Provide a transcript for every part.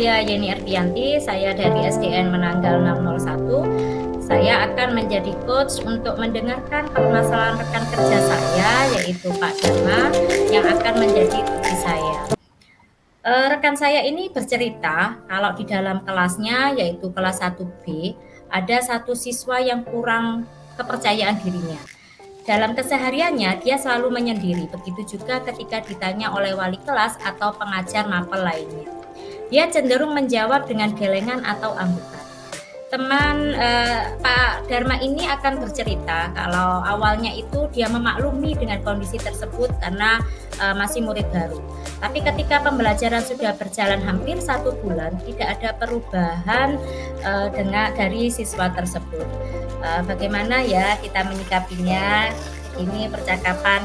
saya Yeni Ardianti, saya dari SDN Menanggal 601. Saya akan menjadi coach untuk mendengarkan permasalahan rekan kerja saya, yaitu Pak Dharma, yang akan menjadi tuki saya. Rekan saya ini bercerita kalau di dalam kelasnya, yaitu kelas 1B, ada satu siswa yang kurang kepercayaan dirinya. Dalam kesehariannya, dia selalu menyendiri. Begitu juga ketika ditanya oleh wali kelas atau pengajar mapel lainnya. Dia cenderung menjawab dengan gelengan atau anggukan. Teman Pak Dharma ini akan bercerita kalau awalnya itu dia memaklumi dengan kondisi tersebut karena masih murid baru. Tapi ketika pembelajaran sudah berjalan hampir 1 bulan, tidak ada perubahan dari siswa tersebut. Bagaimana ya kita menyikapinya? Ini percakapan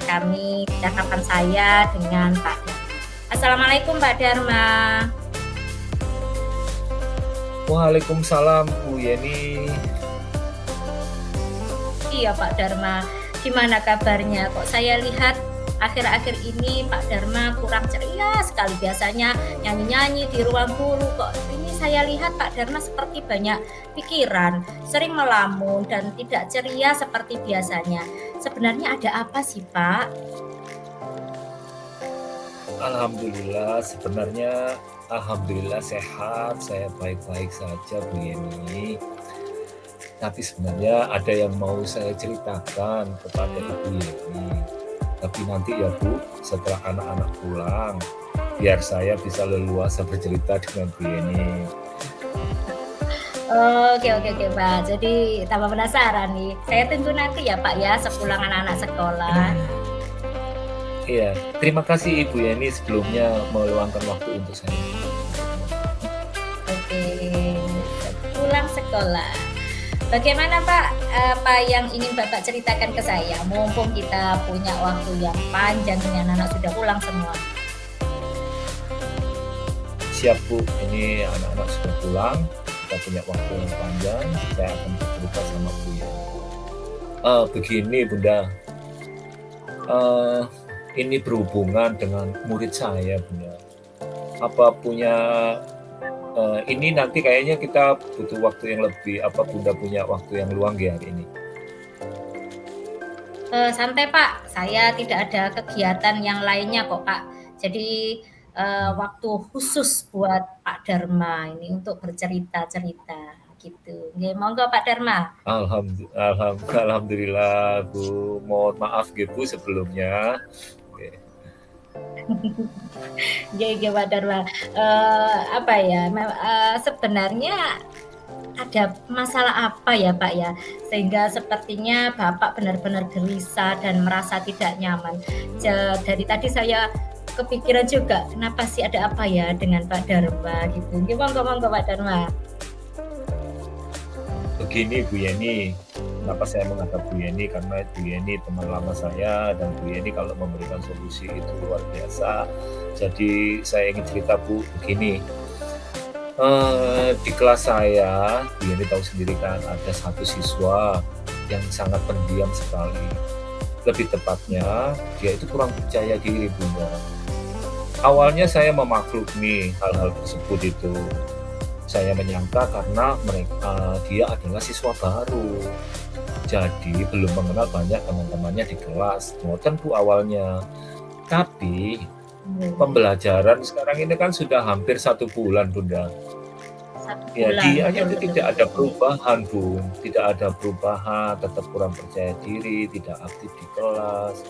saya dengan Pak Dharma. Assalamualaikum Pak Dharma. Waalaikumsalam Bu Yeni. Iya Pak Dharma, gimana kabarnya? Kok saya lihat akhir-akhir ini Pak Dharma kurang ceria sekali. Biasanya nyanyi-nyanyi di ruang guru, kok ini saya lihat Pak Dharma seperti banyak pikiran, sering melamun dan tidak ceria seperti biasanya. Sebenarnya ada apa sih Pak? Alhamdulillah sehat, saya baik-baik saja Bu Yeni. Tapi sebenarnya ada yang mau saya ceritakan kepada Ibu Yeni. Tapi nanti ya Bu, setelah anak-anak pulang, biar saya bisa leluasa bercerita dengan Bu Yeni. Oke Pak, jadi tambah penasaran nih. Saya tunggu nanti ya Pak ya, sepulang anak-anak sekolah. Iya, terima kasih Ibu Yeni sebelumnya meluangkan waktu untuk saya. Oke, pulang sekolah. Bagaimana Pak, apa yang ingin Bapak ceritakan ke saya? Mumpung kita punya waktu yang panjang dengan anak sudah pulang semua. Siap Bu, ini anak-anak sudah pulang, kita punya waktu yang panjang, saya akan bercerita sama Bu Yeni. Begini Bunda, ini berhubungan dengan murid saya Bunda. Ini nanti kayaknya kita butuh waktu yang lebih, Bunda punya waktu yang luang ya hari ini? Santai Pak, saya tidak ada kegiatan yang lainnya kok Pak. Jadi waktu khusus buat Pak Dharma ini untuk bercerita-cerita gitu. Nggih, monggo Pak Dharma. Alhamdulillah Bu, mohon maaf Bu sebelumnya. Nggih Pak Dharma. Sebenarnya ada masalah apa ya Pak ya, sehingga sepertinya Bapak benar-benar gelisah dan merasa tidak nyaman. Dari tadi saya kepikiran juga, kenapa sih, ada apa ya dengan Pak Dharma gitu. Monggo Pak Dharma. Begini Bu Yeni, kenapa saya menghadap Bu Yeni, karena Bu Yeni teman lama saya, dan Bu Yeni kalau memberikan solusi itu luar biasa. Jadi saya ingin cerita Bu, begini. Di kelas saya, Bu Yeni tahu sendiri kan, ada satu siswa yang sangat pendiam sekali. Lebih tepatnya, dia itu kurang percaya diri Bunda. Awalnya saya memaklumi hal-hal tersebut itu. Saya menyangka karena dia adalah siswa baru, jadi belum mengenal banyak teman-temannya di kelas. Ngoten Bu awalnya. Tapi pembelajaran sekarang ini kan sudah hampir 1 bulan Bunda. Ya dia itu tidak ada perubahan Bu, tidak ada perubahan, tetap kurang percaya diri, tidak aktif di kelas.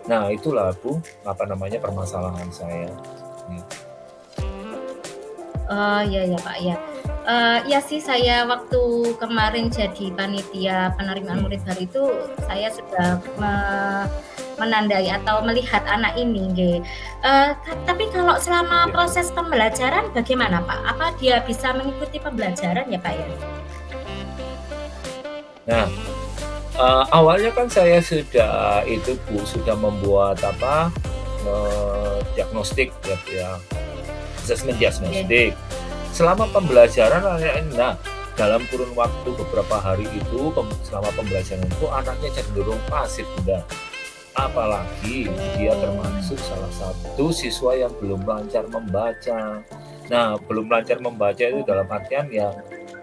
Nah itulah Bu, permasalahan saya. Oh iya Pak ya. Iya sih, saya waktu kemarin jadi panitia penerimaan murid baru itu, saya sudah menandai atau melihat anak ini nggih. Tapi kalau selama proses pembelajaran bagaimana Pak? Apa dia bisa mengikuti pembelajaran ya Pak ya? Nah, awalnya kan saya sudah membuat diagnostik ya, assessment diagnostik. Selama pembelajaran dalam kurun waktu beberapa hari itu, selama pembelajaran itu anaknya cenderung pasif Bunda. Apalagi dia termasuk salah satu siswa yang belum lancar membaca. Nah, belum lancar membaca itu Oh, dalam artian yang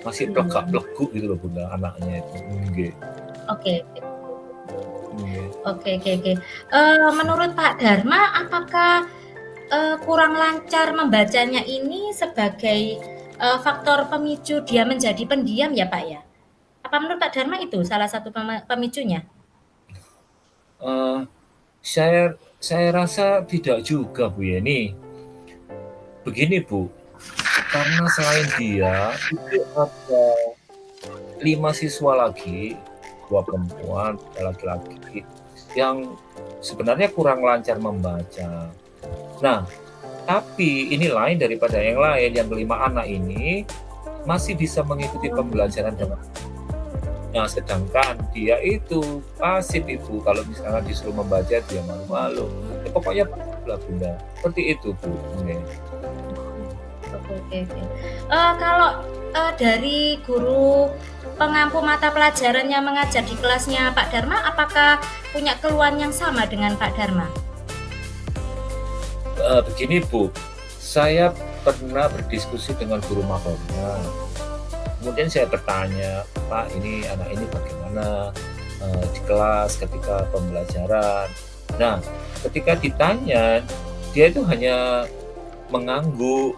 masih belum. plegak-pleguk gitu loh Bunda, anaknya itu. Nggih, Oke oke nggih. oke oke oke. Menurut Pak Dharma, apakah, kurang lancar membacanya ini sebagai, faktor pemicu dia menjadi pendiam ya, Pak, ya? Apa menurut Pak Dharma itu salah satu pemicunya? Eee, saya rasa tidak juga Bu Yeni. Begini Bu, karena selain dia, itu ada 5 siswa lagi, 2 perempuan, 3 laki-laki, yang sebenarnya kurang lancar membaca. Nah, tapi ini lain daripada yang lain, yang kelima anak ini masih bisa mengikuti Oh, pembelajaran gitu. dengan. Nah, sedangkan dia itu pasif Ibu, kalau misalnya disuruh membaca dia malu-malu. Ya pokoknya pasif lah Bunda, seperti itu Bu, ini. Oke oke oke. Kalau, dari guru pengampu mata pelajaran yang mengajar di kelasnya Pak Dharma, apakah punya keluhan yang sama dengan Pak Dharma? Begini Bu, saya pernah berdiskusi dengan guru makamnya. Kemudian saya bertanya, "Pak, ini anak ini bagaimana, di kelas ketika pembelajaran?" Nah, ketika ditanya, dia itu hanya mengangguk,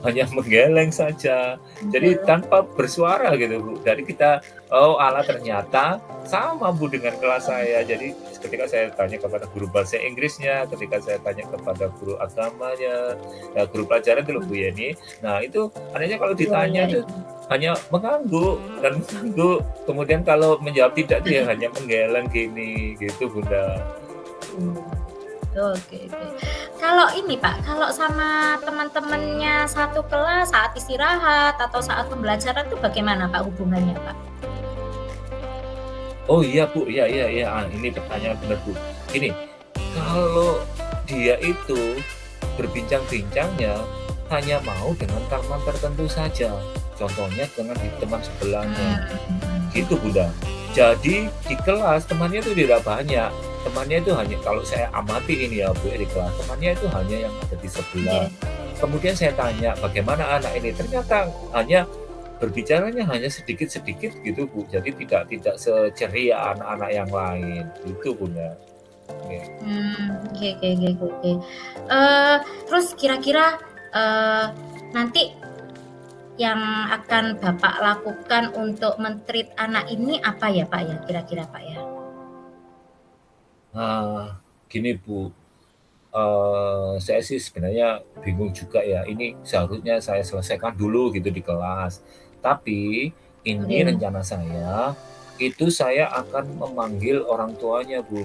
hanya menggeleng saja. Jadi Oke. tanpa bersuara gitu, Bu. Dari kita, oh alah ternyata sama Bu dengan kelas saya. Jadi ketika saya tanya kepada guru bahasa Inggrisnya, ketika saya tanya kepada guru agamanya, ya guru pelajaran itu loh Bu Yeni. Nah itu anehnya kalau Iya ditanya iya itu iya. hanya mengangguk dan mengangguk. Kemudian kalau menjawab tidak dia hanya menggeleng gini, gitu Bunda. Mmm, oke oke. Kalau ini Pak, kalau sama teman-temannya satu kelas saat istirahat atau saat pembelajaran tuh bagaimana Pak hubungannya Pak? Oh iya Bu, iya iya iya, ini pertanyaan benar Bu. Gini, kalau dia itu berbincang-bincangnya hanya mau dengan teman tertentu saja, contohnya dengan di teman sebelahnya, Mmm, gitu Bunda. Jadi di kelas temannya itu tidak banyak, temannya itu hanya kalau saya amati ini ya Bu, di kelas temannya itu hanya yang ada di sebelah. oke. Kemudian saya tanya, "Bagaimana anak ini?" Ternyata hanya berbicaranya hanya sedikit-sedikit gitu, Bu. Jadi tidak seceria anak-anak yang lain, gitu, Bunda. Oke. Oke oke oke oke oke. Terus kira-kira, eee, nanti yang akan Bapak lakukan untuk men-treat anak ini apa ya, Pak, ya, kira-kira, Pak, ya? Gini, Bu, saya sih sebenarnya bingung juga ya, ini seharusnya saya selesaikan dulu gitu di kelas. Tapi ini Oke rencana saya, itu saya akan memanggil orang tuanya, Bu.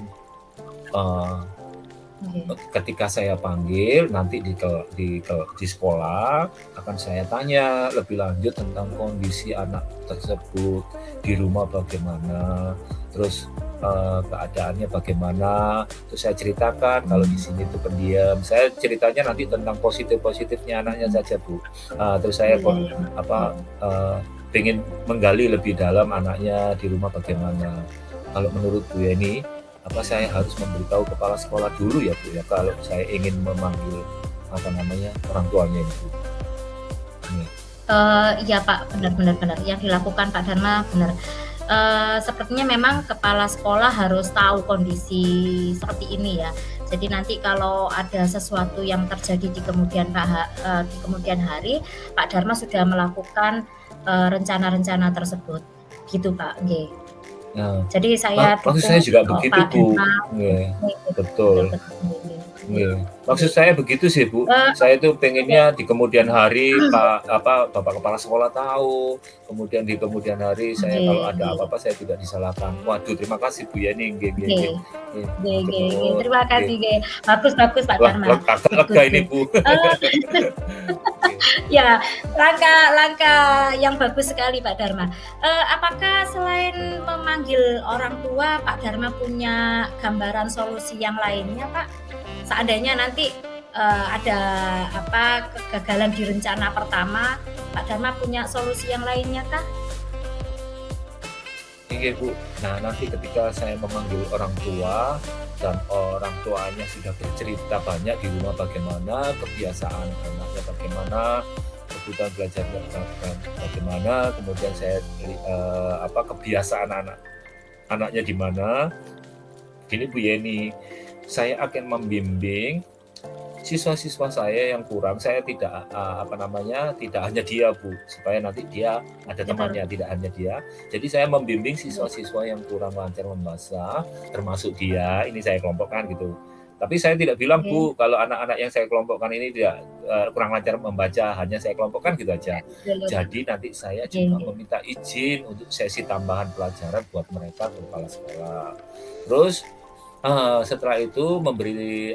Eee oke. Ketika saya panggil nanti di sekolah akan saya tanya lebih lanjut tentang kondisi anak tersebut, di rumah bagaimana, terus, keadaannya bagaimana, terus saya ceritakan kalau di Mmm, sini tuh pendiam, saya ceritanya nanti tentang positif-positifnya anaknya mhm. saja, Bu. Terus saya Iya iya iya. apa, pengen menggali lebih dalam anaknya di rumah bagaimana. Kalau menurut Bu Yeni apa saya harus memberitahu kepala sekolah dulu ya, Bu, ya, kalau saya ingin memanggil, apa namanya, orang tuanya ini, Bu? Iya. Iya, Pak, benar benar benar, yang dilakukan Pak Dharma benar. Sepertinya memang kepala sekolah harus tahu kondisi seperti ini ya. Jadi nanti kalau ada sesuatu yang terjadi di kemudian hari, Pak Dharma sudah melakukan, rencana-rencana tersebut, gitu, Pak, nggih. Nah, Jadi saya maksud dukung saya juga begitu, Pak Bu. Dharma Nggih, nggih nggih, betul betul. betul, nggih nggih nggih Nggih, maksud nggih. saya begitu sih, Bu. Eee, Saya itu oke. pengennya di kemudian hari Bapak kepala sekolah tahu, kemudian di kemudian hari saya Oke kalau ada nggih. apa-apa saya tidak disalahkan. Waduh, terima kasih, Bu, ya nih, nggih nggih Oke. nggih. Nggih, Nggih matur nggih nggih, nuwun, terima nggih. kasih nggih. Bagus bagus Pak Wah, Dharma, agak good lega good ini, good. Bu. Eee, Oke. ya, langkah-langkah yang bagus sekali Pak Dharma. Apakah selain memanggil orang tua, Pak Dharma punya gambaran solusi yang lainnya, Pak? Seandainya nanti, ada apa, kegagalan di rencana pertama, Pak Dharma punya solusi yang lainnya kah? Iya, Bu. Nah, nanti ketika saya memanggil orang tua, dan orang tuanya sudah bercerita banyak di rumah bagaimana kebiasaan anaknya, bagaimana kebutuhan belajarnya bagaimana, kemudian saya kebiasaan anaknya di mana. Gini Bu Yeni, saya akan membimbing siswa-siswa saya yang kurang. Saya tidak tidak hanya dia Bu, supaya nanti dia ada temannya, tidak hanya dia. Jadi saya membimbing siswa-siswa yang kurang lancar membaca, termasuk dia. Ini saya kelompokkan gitu. Tapi saya tidak bilang Bu, kalau anak-anak yang saya kelompokkan ini tidak kurang lancar membaca, hanya saya kelompokkan gitu aja. Jadi nanti saya juga meminta izin untuk sesi tambahan pelajaran buat mereka ke kepala sekolah. Terus setelah itu memberi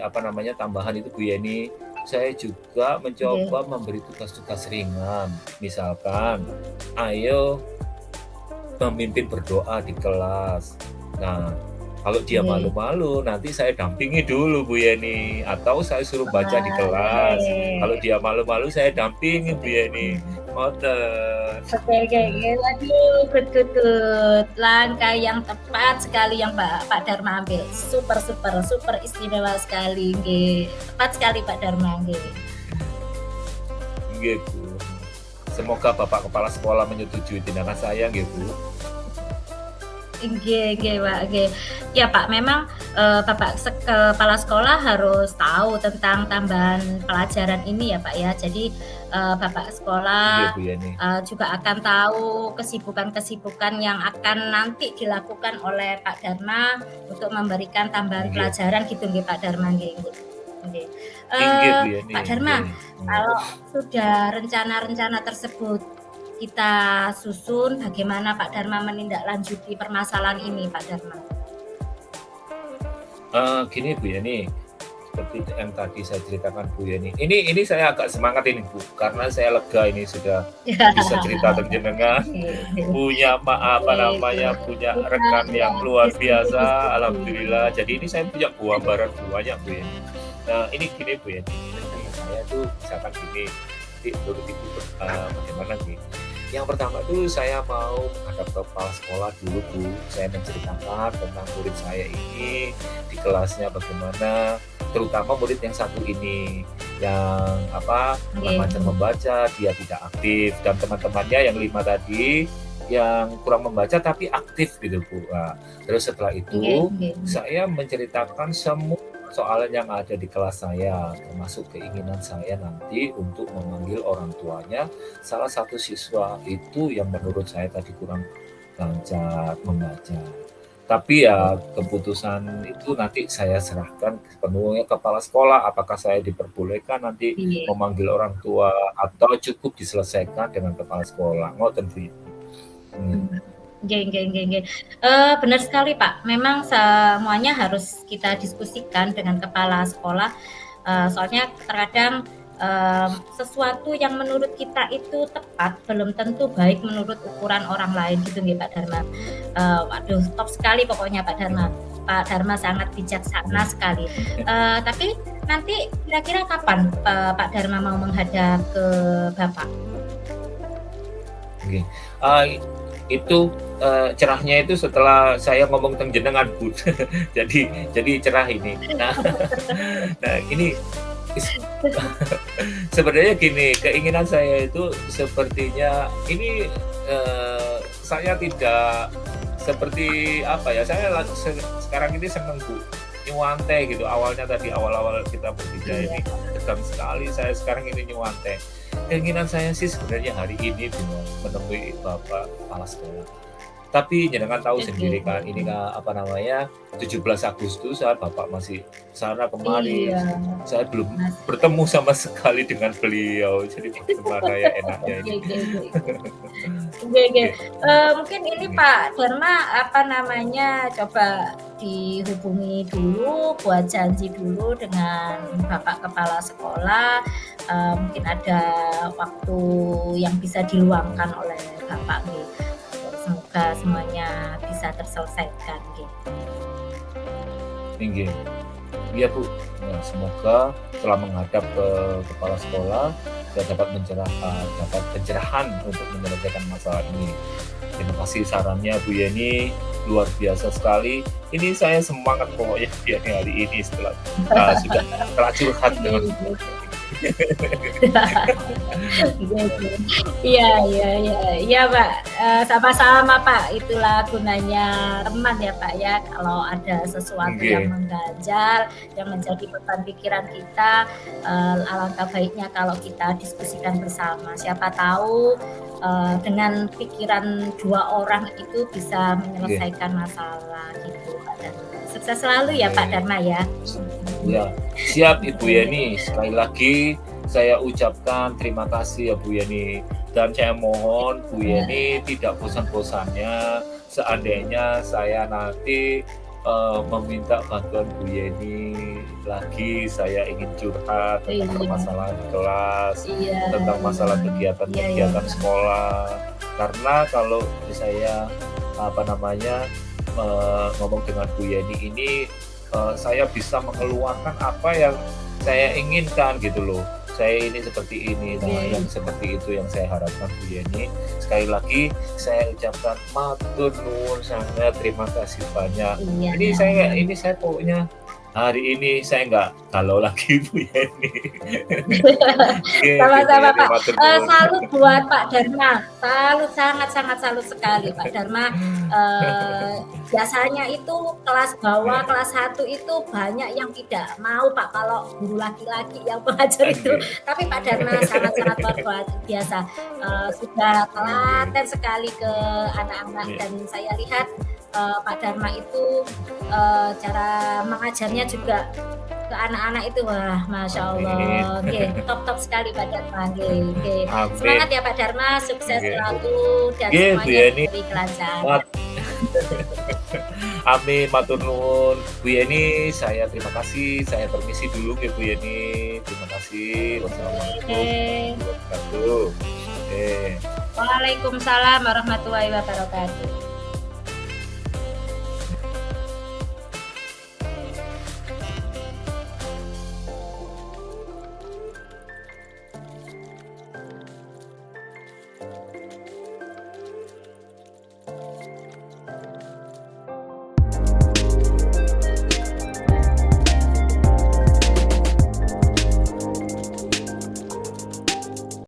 tambahan itu Bu Yeni, saya juga mencoba memberi tugas-tugas ringan. Misalkan, ayo memimpin berdoa di kelas. Nah, kalau dia malu-malu, nanti saya dampingi dulu Bu Yeni, atau saya suruh baca di kelas. Kalau dia malu-malu, saya dampingi Bu Yeni. Ngoten. Oke. Waduh, good. Langkah yang tepat sekali yang Pak Dharma ambil. Super istimewa sekali, nggih. Tepat sekali Pak Dharma, nggih. Nggih, Bu. Semoga Bapak Kepala Sekolah menyetujui tindakan saya, nggih, Bu. Nggih, Pak, nggih. Ya Pak, memang Bapak Kepala Sekolah harus tahu tentang tambahan pelajaran ini ya Pak ya. Jadi Bapak Sekolah juga akan tahu kesibukan-kesibukan yang akan nanti dilakukan oleh Pak Dharma untuk memberikan tambahan pelajaran gitu nggih Pak Dharma, nggih. Pak Dharma, kalau sudah rencana-rencana tersebut kita susun, bagaimana Pak Dharma menindaklanjuti permasalahan ini Pak Dharma? Gini Bu Yeni, seperti yang tadi saya ceritakan Bu Yeni. Ini saya agak semangat ini Bu, karena saya lega ini sudah bisa cerita jenengan. Punya punya rekan yang luar biasa, alhamdulillah. Jadi ini saya punya buah barat banyak Bu Yeni. Nah ini gini Bu Yeni, saya tuh misalkan gini, menurut Ibu bagaimana nih? Yang pertama tuh saya mau menghadap ke kepala sekolah dulu Bu. Saya menceritakan tentang murid saya ini di kelasnya bagaimana, terutama murid yang satu ini yang kurang lancar membaca, dia tidak aktif, dan teman-temannya yang 5 tadi yang kurang membaca tapi aktif gitu Bu. Nah, terus setelah itu saya menceritakan semua soalan yang ada di kelas saya, termasuk keinginan saya nanti untuk memanggil orang tuanya salah satu siswa itu yang menurut saya tadi kurang lancar membaca. Tapi ya keputusan itu nanti saya serahkan sepenuhnya kepala sekolah, apakah saya diperbolehkan nanti memanggil orang tua atau cukup diselesaikan dengan kepala sekolah. Ngoten Bu. Nggih. Benar sekali Pak, memang semuanya harus kita diskusikan dengan kepala sekolah, soalnya terkadang sesuatu yang menurut kita itu tepat belum tentu baik menurut ukuran orang lain gitu nggih Pak Dharma. Waduh top sekali pokoknya Pak Dharma. Pak Dharma sangat bijaksana sekali. Tapi nanti kira-kira kapan Pak Dharma mau menghadap ke Bapak? Oke. Itu cerahnya itu setelah saya ngomong tentang jenengan Bu. jadi cerah ini. Nah ini sebenarnya gini, keinginan saya itu sepertinya ini saya tidak seperti saya sekarang ini seneng Bu nyuwante gitu. Awalnya tadi awal-awal kita berbicara ini tegang sekali, saya sekarang ini nyuwante. Keinginan saya sih sebenarnya hari ini menemui Bapak Kepala Sekolah. Tapi jenengan tahu sendiri kan, ini kan 17 Agustusan Bapak masih sana kemari. Saya belum bertemu sama sekali dengan beliau. Jadi bagaimana ya enaknya ini. Mungkin ini Pak Dharma coba dihubungi dulu, buat janji dulu dengan Bapak Kepala Sekolah. Mungkin ada waktu yang bisa diluangkan oleh Bapak nih. Semoga semuanya bisa terselesaikan gitu. Iya Bu, ya, semoga setelah menghadap ke kepala sekolah saya dapat dapat pencerahan untuk menyelesaikan masalah ini. Terima kasih sarannya Bu Yeni, luar biasa sekali. Ini saya semangat pokoknya di hari ini setelah sudah setelah curhat dengan Iya, iya, iya, iya, Pak, sama-sama, Pak, itulah gunanya teman ya, Pak, ya, kalau ada sesuatu yang Nggih, mengganjal, yang menjadi beban pikiran kita, alangkah baiknya kalau kita diskusikan bersama. Siapa tahu, dengan pikiran 2 orang itu bisa nggih, menyelesaikan masalah gitu, Pak Dharma. Sukses selalu ya, Pak nggih. Dharma, ya. Ya, siap Ibu Oke. Yeni. Sekali lagi saya ucapkan terima kasih ya Bu Yeni. Dan saya mohon Bu Iya, Yeni tidak bosan-bosannya seandainya saya nanti meminta bantuan Bu Yeni lagi, saya ingin curhat tentang iya, permasalahan di kelas, iya, tentang iya, masalah iya, iya, kegiatan-kegiatan Pak. sekolah. Karena kalau saya apa namanya ngomong dengan Bu Yeni ini saya bisa mengeluarkan apa yang saya inginkan gitu loh. Saya ini seperti ini, nah yang Oke. seperti itu yang saya harapkan Bu Yeni. Sekali lagi saya ucapkan matur nuwun sangat, terima kasih banyak. Iya. Ini saya pokoknya hari ini saya nggak galau lagi Bu Yeni. Oke oke Bu Sama-sama, Yeni, Pak. matur nuwun. Salut buat Pak Dharma. Salut, sangat-sangat salut sekali Pak Dharma, biasanya itu kelas bawah, kelas 1 itu banyak yang tidak mau Pak, kalau guru laki-laki yang pengajar itu. Nggih, Tapi Pak Dharma sangat-sangat luar biasa, sudah nggih, telaten sekali ke anak-anak nggih. dan saya lihat, Pak Dharma itu, cara mengajarnya juga ke anak-anak itu, wah, Masya Amin. Allah, oke, top-top sekali Pak Dharma, oke, oke. Semangat Amin. ya Pak Dharma, sukses Nggih. selalu dan Nggih Bu semuanya Yeni, diberi kelancaran. mat amin, matur nuwun. Bu Yeni, saya terima kasih, saya permisi dulu nggih Bu Yeni. Terima kasih. Wassalamualaikum Oke. warahmatullahi wabarakatuh. Oke. Waalaikumsalam warahmatullahi wabarakatuh.